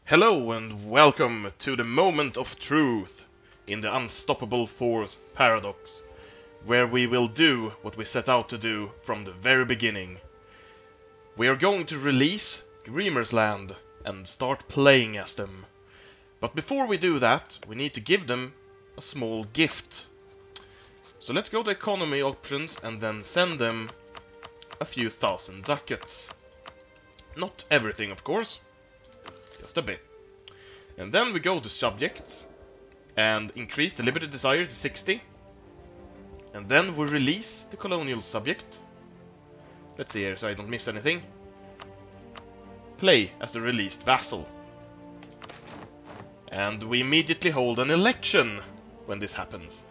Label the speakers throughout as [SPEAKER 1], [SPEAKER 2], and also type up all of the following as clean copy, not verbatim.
[SPEAKER 1] Hello and welcome to the moment of truth in the unstoppable force paradox, where we will do what we set out to do from the very beginning. We are going to release Dreamers Land and start playing as them. But before we do that, we need to give them a small gift. So let's go to economy options and then send them a few thousand ducats. Not everything, of course. Just a bit. And then we go to subjects and increase the liberty desire to 60. And then we release the colonial subject. Let's see here so I don't miss anything. Play as the released vassal. And we immediately hold an election when this happens.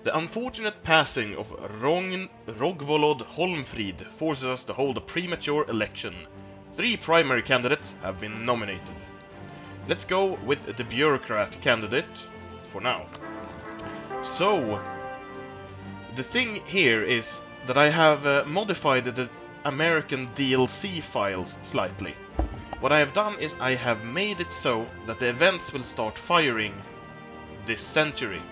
[SPEAKER 1] The unfortunate passing of Rogvolod Holmfrid forces us to hold a premature election. 3 primary candidates have been nominated. Let's go with the bureaucrat candidate for now. So, the thing here is that I have modified the American DLC files slightly. What I have done is I have made it so that the events will start firing this century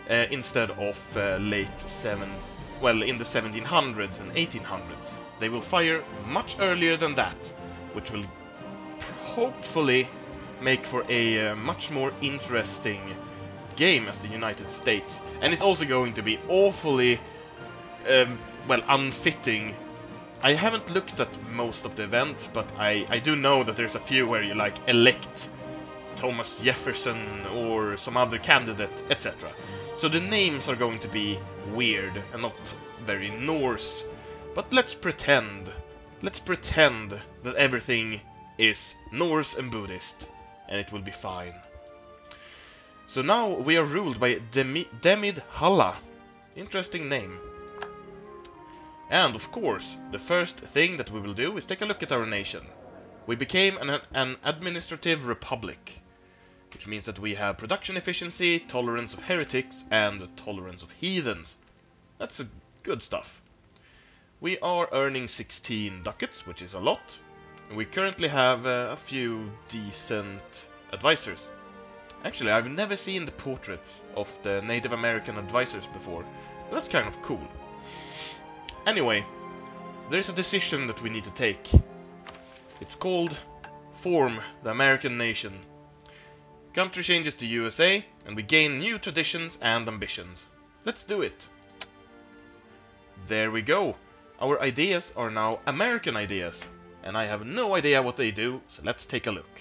[SPEAKER 1] instead of in the 1700s and 1800s. They will fire much earlier than that, which will hopefully make for a much more interesting game as the United States. And it's also going to be awfully, unfitting. I haven't looked at most of the events, but I do know that there's a few where you like elect Thomas Jefferson or some other candidate, etc. So the names are going to be weird and not very Norse. But let's pretend that everything is Norse and Buddhist, and it will be fine. So now we are ruled by Demid Halla. Interesting name. And of course, the first thing that we will do is take a look at our nation. We became an administrative republic, which means that we have production efficiency, tolerance of heretics, and tolerance of heathens. That's good stuff. We are earning 16 ducats, which is a lot. And we currently have a few decent advisors. Actually, I've never seen the portraits of the Native American advisors before. But that's kind of cool. Anyway, there's a decision that we need to take. It's called Form the American Nation. Country changes to USA, and we gain new traditions and ambitions. Let's do it. There we go. Our ideas are now American ideas. And I have no idea what they do, so let's take a look.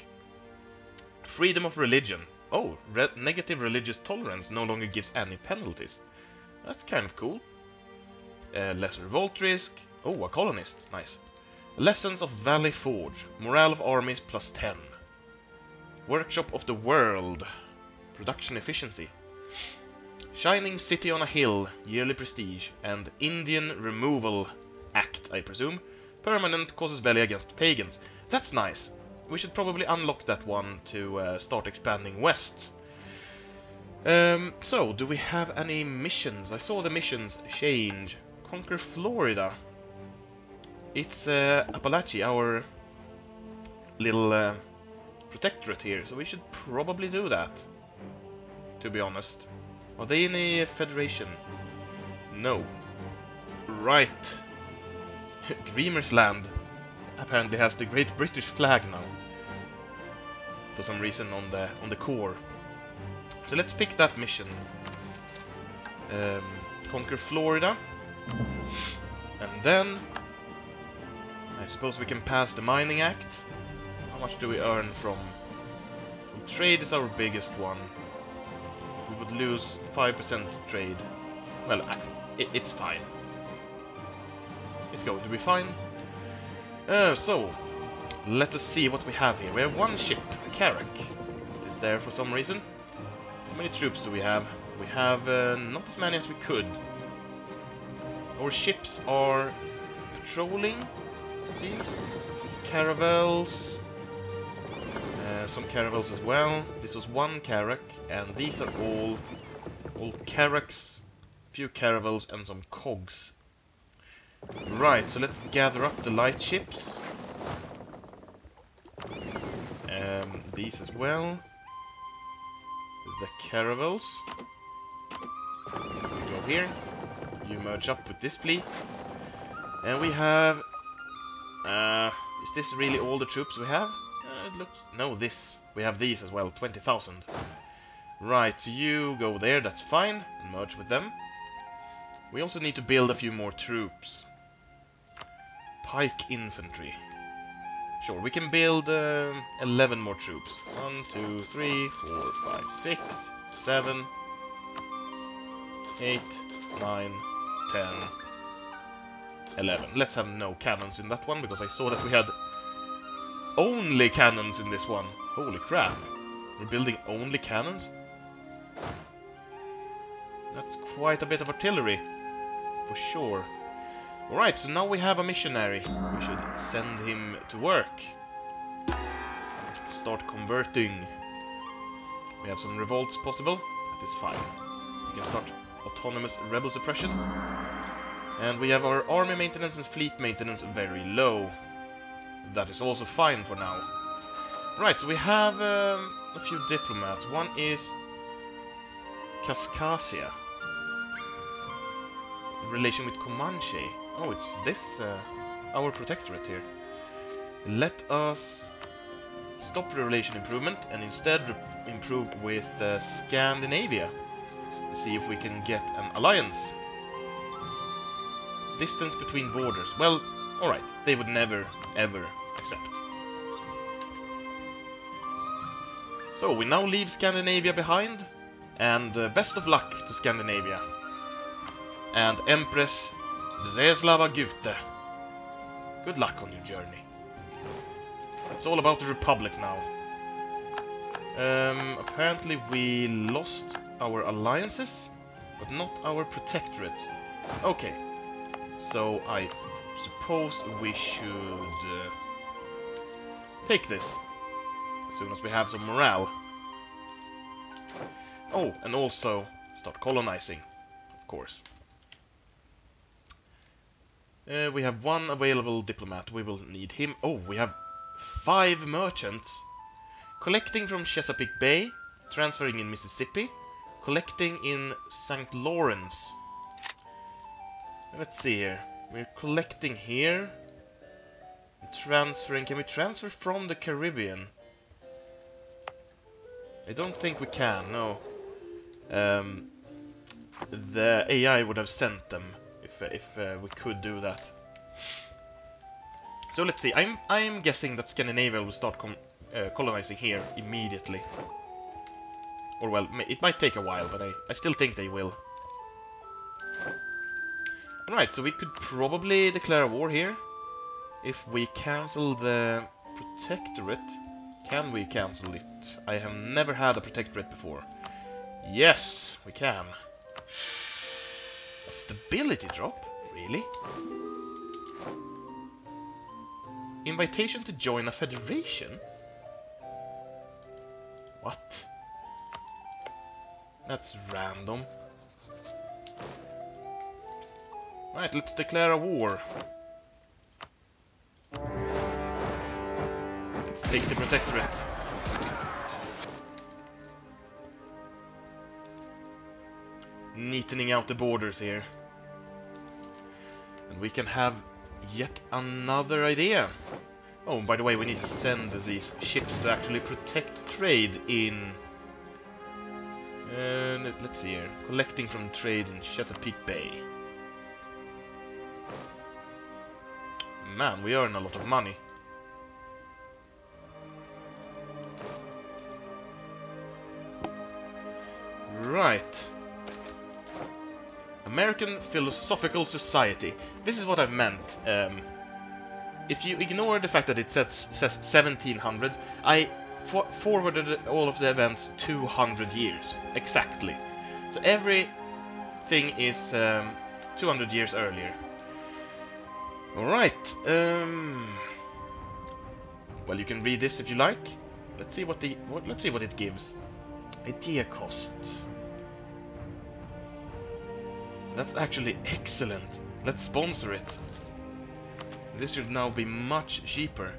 [SPEAKER 1] Freedom of religion. Oh, negative religious tolerance no longer gives any penalties. That's kind of cool. Less revolt risk. Oh, a colonist. Nice. Lessons of Valley Forge. Morale of armies plus 10. Workshop of the world. Production efficiency. Shining city on a hill. Yearly prestige. And Indian removal act, I presume. Permanent causes belly against pagans. That's nice. We should probably unlock that one to start expanding west. So, do we have any missions? I saw the missions change. Conquer Florida. It's Appalachia, our little protectorate here, so we should probably do that, to be honest. Are they in a federation? No. Right. Dreamers Land apparently has the Great British flag now, for some reason on the core. So let's pick that mission. Conquer Florida, and then I suppose we can pass the Mining Act. How much do we earn from trade? Is our biggest one. We would lose 5% trade. Well, it's fine. It's going to be fine. So, let us see what we have here. We have one ship, a Carrack. It's there for some reason. How many troops do we have? We have not as many as we could. Our ships are patrolling, it seems. Caravels. Some caravels as well. This was one Carrack, and these are all Carracks, few caravels, and some cogs. Right, so let's gather up the light ships. these as well. The caravels. Go here. You merge up with this fleet. And we have... is this really all the troops we have? It looks... No, this. We have these as well, 20,000. Right, so you go there, that's fine. And merge with them. We also need to build a few more troops. Pike infantry. Sure, we can build 11 more troops. 1, 2, 3, 4, 5, 6, 7, 8, 9, 10, 11. Let's have no cannons in that one, because I saw that we had only cannons in this one. Holy crap. We're building only cannons? That's quite a bit of artillery, for sure. Alright, so now we have a missionary. We should send him to work. Start converting. We have some revolts possible. That is fine. We can start autonomous rebel suppression. And we have our army maintenance and fleet maintenance very low. That is also fine for now. Right, so we have a few diplomats. One is Kaskasia. Relation with Comanche. Oh, it's this, our protectorate here. Let us stop the relation improvement and instead improve with Scandinavia. Let's see if we can get an alliance. Distance between borders. Well, alright, they would never, ever accept. So, we now leave Scandinavia behind, and best of luck to Scandinavia. And Empress Vseslava Gute. Good luck on your journey. It's all about the Republic now. Apparently we lost our alliances, but not our protectorate. Okay, so I suppose we should take this as soon as we have some morale. Oh, and also start colonizing, of course. We have one available diplomat. We will need him. Oh, we have 5 merchants. Collecting from Chesapeake Bay, transferring in Mississippi, collecting in St. Lawrence. Let's see here. We're collecting here. Transferring. Can we transfer from the Caribbean? I don't think we can, no. The AI would have sent them if we could do that. So let's see. I'm guessing that Scandinavia will start colonizing here immediately. Or well, it might take a while, but I still think they will. Alright, so we could probably declare a war here. If we cancel the protectorate. Can we cancel it? I have never had a protectorate before. Yes, we can. A stability drop? Really? Invitation to join a federation? What? That's random. Right, let's declare a war. Let's take the protectorate. Neatening out the borders here. And we can have yet another idea. Oh, by the way, we need to send these ships to actually protect trade in... let's see here. Collecting from trade in Chesapeake Bay. Man, we earn a lot of money. Right. American Philosophical Society. This is what I meant. If you ignore the fact that it says 1700, I forwarded all of the events 200 years. Exactly. So everything is 200 years earlier. Alright. Well, you can read this if you like. Let's see what it gives. Idea cost. That's actually excellent. Let's sponsor it. This should now be much cheaper.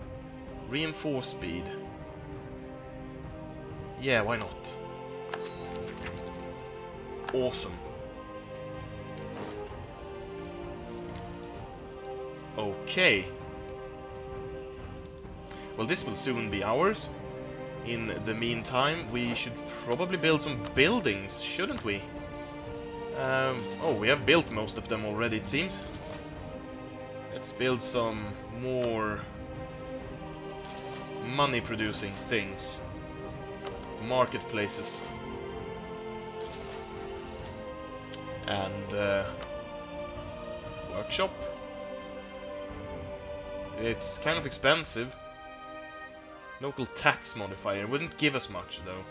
[SPEAKER 1] Reinforce speed. Yeah, why not? Awesome. Okay. Well, this will soon be ours. In the meantime, we should probably build some buildings, shouldn't we? Oh, we have built most of them already, it seems. Let's build some more money-producing things. Marketplaces. And workshop. It's kind of expensive. Local tax modifier wouldn't give us much, though.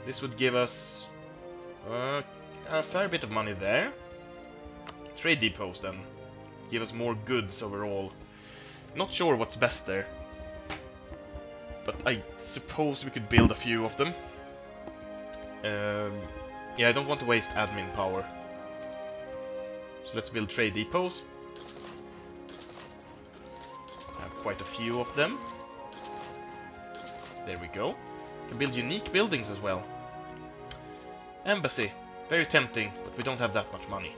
[SPEAKER 1] This would give us a fair bit of money there. Trade depots, then. Give us more goods overall. Not sure what's best there. But I suppose we could build a few of them. Yeah, I don't want to waste admin power. So let's build trade depots. Have quite a few of them. There we go. Can build unique buildings as well. Embassy. Very tempting, but we don't have that much money.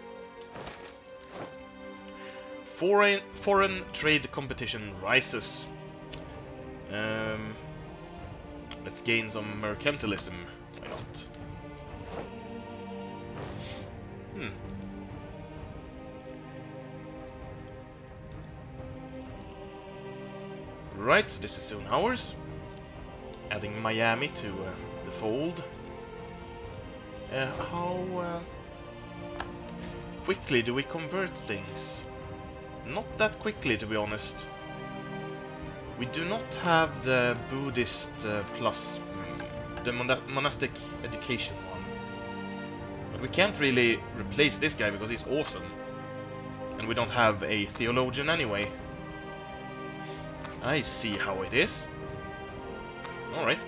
[SPEAKER 1] Foreign trade competition rises. Let's gain some mercantilism. Why not? Right, so this is soon ours. Adding Miami to the fold. How quickly do we convert things? Not that quickly, to be honest. We do not have the Buddhist plus the monastic education one. But we can't really replace this guy because he's awesome. And we don't have a theologian anyway. I see how it is. Alright.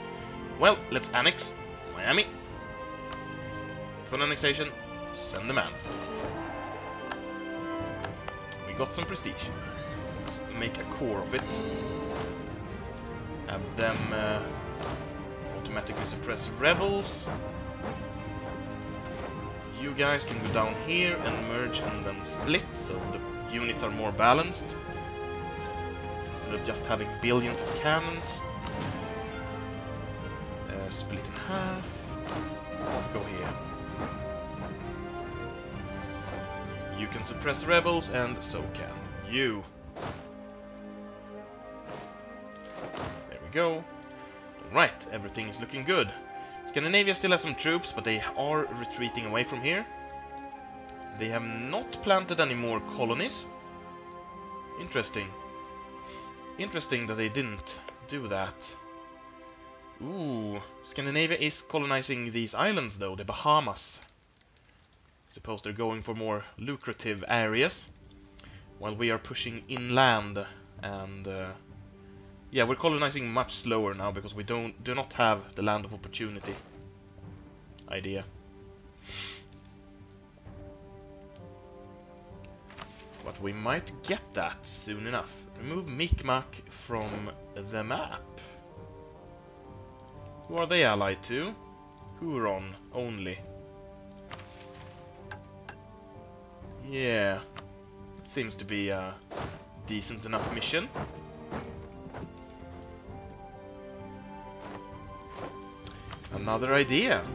[SPEAKER 1] Well, let's annex Miami. Full annexation. Send the man. We got some prestige. Let's make a core of it. Have them automatically suppress rebels. You guys can go down here and merge and then split, so the units are more balanced. Instead of just having billions of cannons. Split in half. Off go here. You can suppress rebels, and so can you. There we go. Right, everything is looking good. Scandinavia still has some troops, but they are retreating away from here. They have not planted any more colonies. Interesting. Interesting that they didn't do that. Ooh, Scandinavia is colonizing these islands, though, the Bahamas. Suppose they're going for more lucrative areas, while we are pushing inland, and yeah, we're colonizing much slower now because we do not have the land of opportunity idea. But we might get that soon enough. Remove Micmac from the map. Who are they allied to? Huron only. Yeah, it seems to be a decent enough mission. Another idea.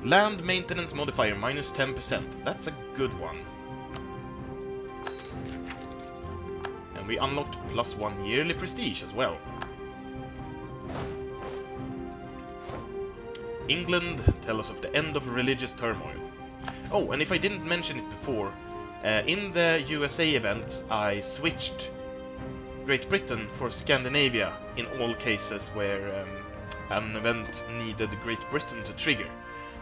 [SPEAKER 1] Land maintenance modifier minus 10%. That's a good one. And we unlocked +1 yearly prestige as well. England tell us of the end of religious turmoil. Oh, and if I didn't mention it before, in the USA event I switched Great Britain for Scandinavia in all cases where an event needed Great Britain to trigger,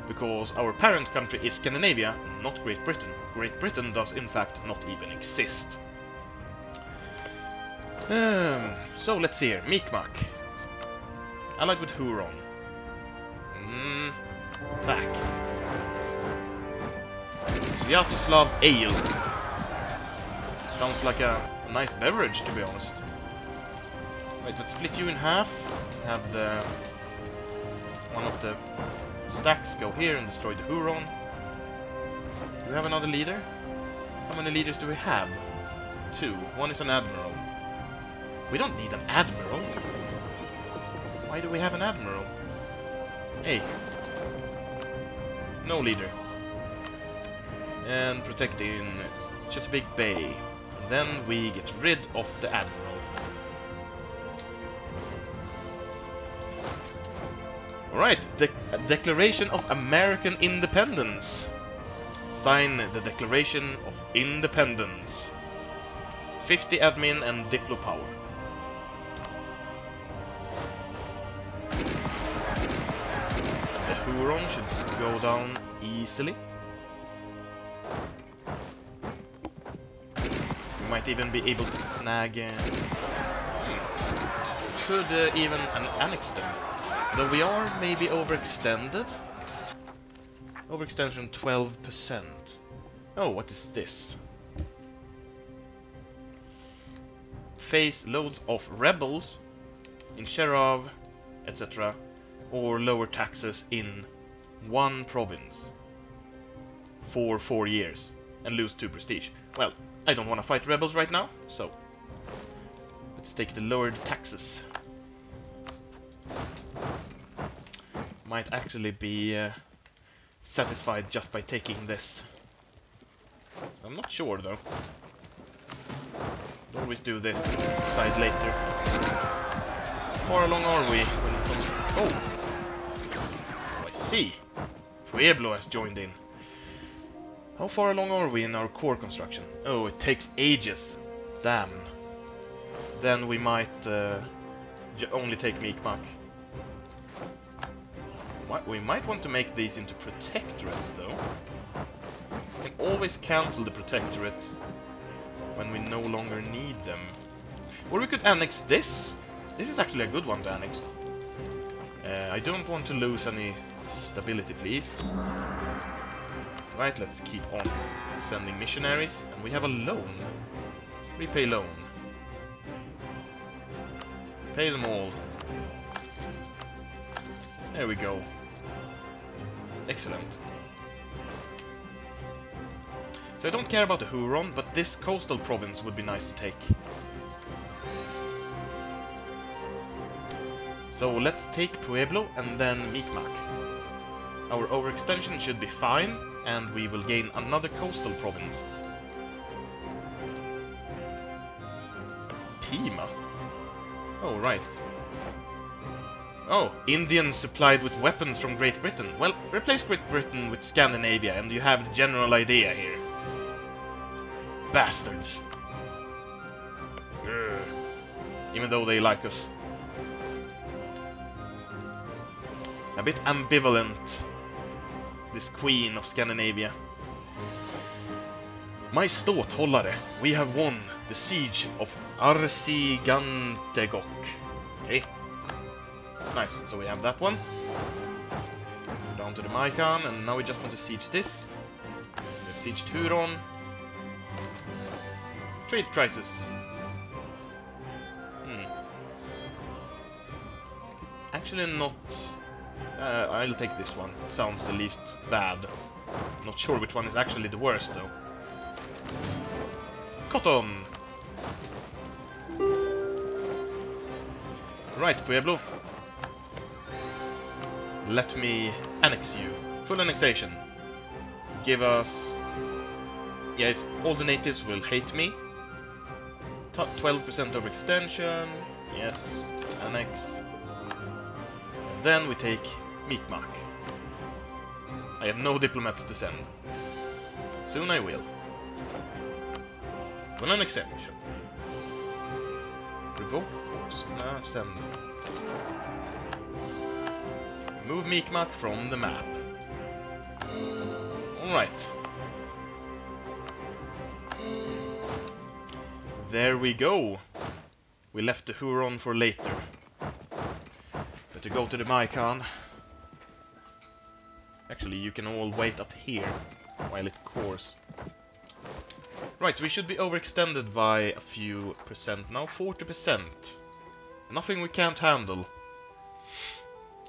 [SPEAKER 1] because our parent country is Scandinavia, not Great Britain. Great Britain does in fact not even exist. So let's see here, Micmac. Allied with Huron. Attack. Sviatoslav Ale. Sounds like a nice beverage, to be honest. Right, let's split you in half. Have the one of the stacks go here and destroy the Huron. Do we have another leader? How many leaders do we have? 2. One is an admiral. We don't need an admiral. Why do we have an admiral? Hey. No leader. And protect in Chesapeake Bay. And then we get rid of the admiral. Alright, Declaration of American Independence. Sign the Declaration of Independence. 50 admin and diplo power. The Huron should go down easily. We might even be able to snag... could even annex them. Though we are maybe overextended. Overextension 12%. Oh, what is this? Face loads of rebels in Sherav, etc. Or lower taxes in one province for 4 years and lose 2 prestige. Well, I don't want to fight rebels right now, so let's take the lowered taxes. Might actually be satisfied just by taking this. I'm not sure though. Always do this, decide later. How far along are we when it comes to... Oh! I see! Pueblo has joined in. How far along are we in our core construction? Oh, it takes ages. Damn. Then we might only take Mi'kmaq. We might want to make these into protectorates, though. We can always cancel the protectorates when we no longer need them. Or we could annex this. This is actually a good one to annex. I don't want to lose any stability, please. Right, let's keep on sending missionaries. And we have a loan. Repay loan. Pay them all. There we go. Excellent. So I don't care about the Huron, but this coastal province would be nice to take. So let's take Pueblo and then Mi'kmaq. Our overextension should be fine, and we will gain another coastal province. Pima? Oh, right. Oh, Indians supplied with weapons from Great Britain. Well, replace Great Britain with Scandinavia and you have the general idea here. Bastards. Urgh. Even though they like us. A bit ambivalent. This queen of Scandinavia. My ståthållare, we have won the siege of Arsigantegok. Okay. Nice, so we have that one. Down to the Maikan, and now we just want to siege this. We have sieged Huron. Trade crisis. Actually not... I'll take this one. It sounds the least bad. Not sure which one is actually the worst, though. Cotton! Right, Pueblo. Let me annex you. Full annexation. Give us... Yeah, it's all the natives will hate me. 12% overextension. Yes. Annex. Then we take Mi'kmaq. I have no diplomats to send. Soon I will. Full annexation. Revoke course. Send. Move Mi'kmaq from the map. Alright. There we go. We left the Huron for later. Better go to the Maikan. Actually, you can all wait up here while it cores. Right, so we should be overextended by a few percent now. 40%. Nothing we can't handle.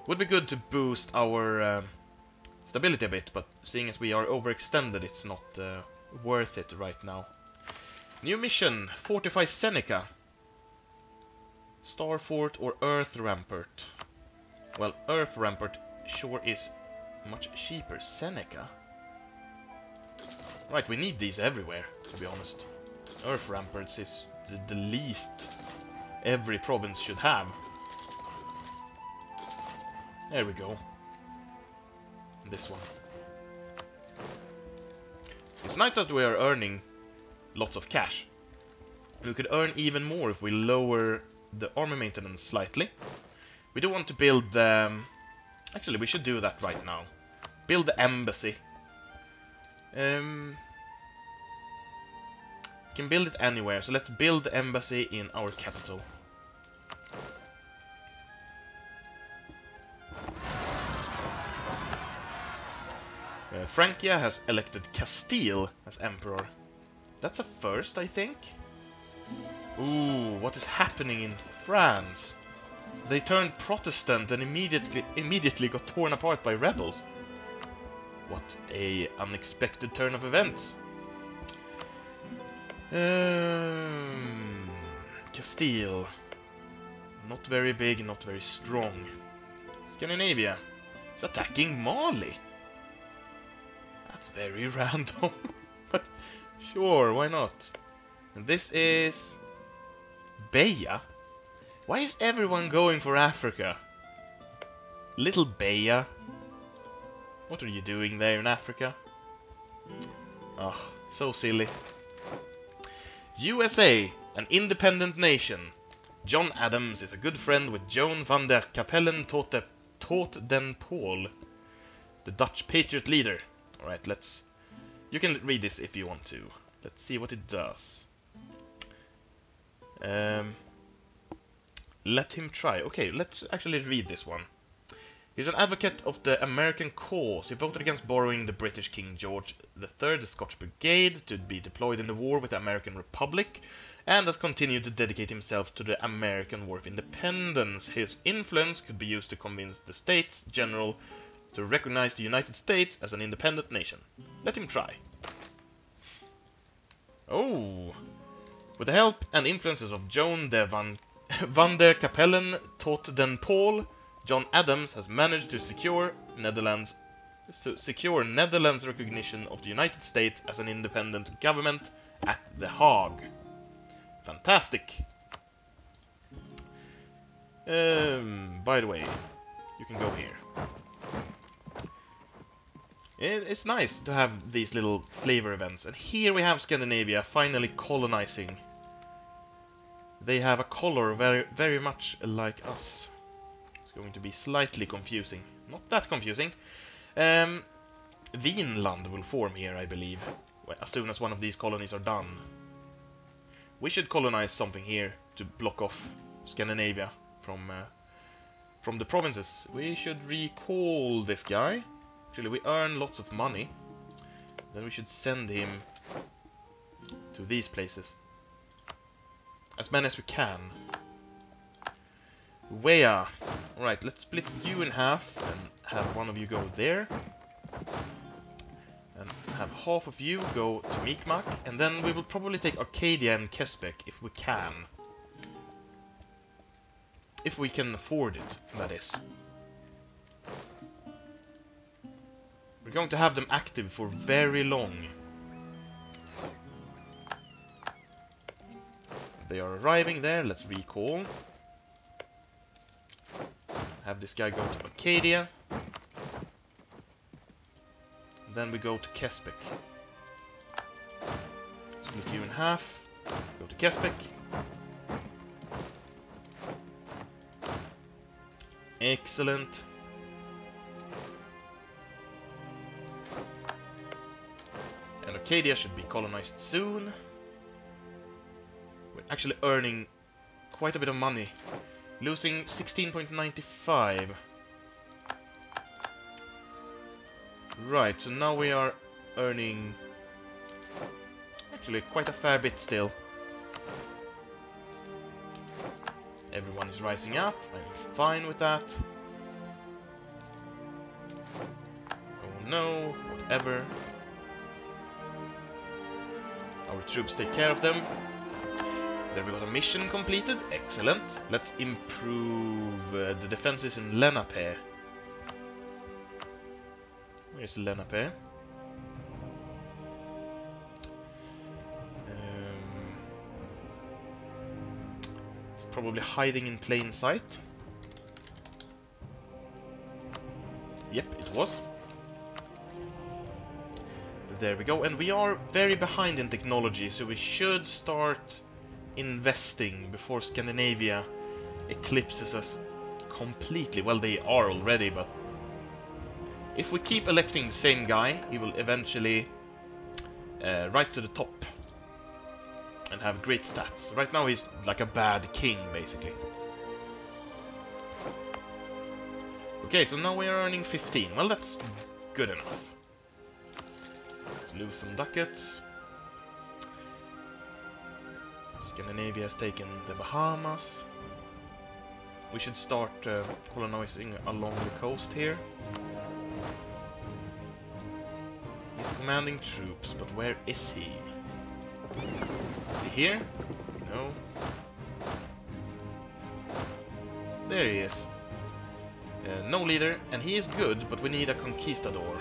[SPEAKER 1] Would be good to boost our stability a bit, but seeing as we are overextended, it's not worth it right now. New mission, Fortify Seneca. Star Fort or Earth Rampart? Well, Earth Rampart sure is much cheaper. Seneca? Right, we need these everywhere, to be honest. Earth Ramparts is the least every province should have. There we go. This one. It's nice that we are earning lots of cash. We could earn even more if we lower the army maintenance slightly. We do want to build the... Actually, we should do that right now. Build the embassy. Can build it anywhere, so let's build the embassy in our capital. Francia has elected Castile as emperor. That's a first, I think. Ooh, what is happening in France? They turned Protestant and immediately got torn apart by rebels. What a unexpected turn of events. Castile. Not very big, not very strong. Scandinavia. It's attacking Mali. That's very random. But sure, why not? And this is... Beja? Why is everyone going for Africa? Little Beja. What are you doing there in Africa? Oh, so silly. USA, an independent nation. John Adams is a good friend with Joan van der Capellen tot den Pool, the Dutch patriot leader. Alright, let's... You can read this if you want to. Let's see what it does. Let him try. Okay, let's actually read this one. He's an advocate of the American cause. He voted against borrowing the British King George III, the Scotch Brigade, to be deployed in the war with the American Republic, and has continued to dedicate himself to the American War of Independence. His influence could be used to convince the States General to recognize the United States as an independent nation. Let him try. Oh! With the help and influences of Joan de van der Capellen tot den Pool, John Adams has managed to secure Netherlands recognition of the United States as an independent government at The Hague. Fantastic! By the way, you can go here. It's nice to have these little flavor events. And here we have Scandinavia finally colonizing. They have a color very, very much like us. It's going to be slightly confusing. Not that confusing. Vinland will form here, I believe, as soon as one of these colonies are done. We should colonize something here to block off Scandinavia from the provinces. We should recall this guy. Actually, we earn lots of money. Then we should send him to these places. As many as we can. Wea. Alright, let's split you in half and have one of you go there. And have half of you go to Mi'kmaq. And then we will probably take Arcadia and Kesbeck if we can. If we can afford it, that is. We're going to have them active for very long. They are arriving there, let's recall. Have this guy go to Arcadia. Then we go to Kesbeck. Split you in half. Go to Kesbeck. Excellent. And Arcadia should be colonized soon. We're actually earning quite a bit of money. Losing 16.95. Right, so now we are earning actually quite a fair bit still. Everyone is rising up. I'm fine with that. no, whatever. Our troops take care of them. There we got a mission completed. Excellent. Let's improve the defenses in Lenape. Where's Lenape? It's probably hiding in plain sight. Yep, it was. There we go, and we are very behind in technology, so we should start investing before Scandinavia eclipses us completely. Well, they are already, but if we keep electing the same guy, he will eventually rise to the top and have great stats. Right now he's like a bad king, basically. Okay, so now we are earning 15. Well, that's good enough. Let's lose some ducats. Scandinavia has taken the Bahamas. We should start colonizing along the coast here. He's commanding troops, but where is he? Is he here? No. There he is. No leader, and he is good, but we need a conquistador.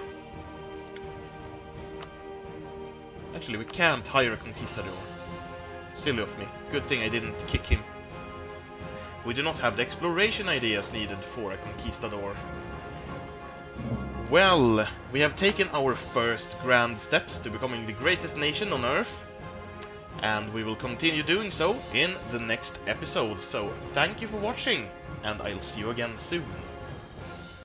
[SPEAKER 1] Actually, we can't hire a conquistador. Silly of me. Good thing I didn't kick him. We do not have the exploration ideas needed for a conquistador. Well, we have taken our first grand steps to becoming the greatest nation on Earth. And we will continue doing so in the next episode. So, thank you for watching, and I'll see you again soon.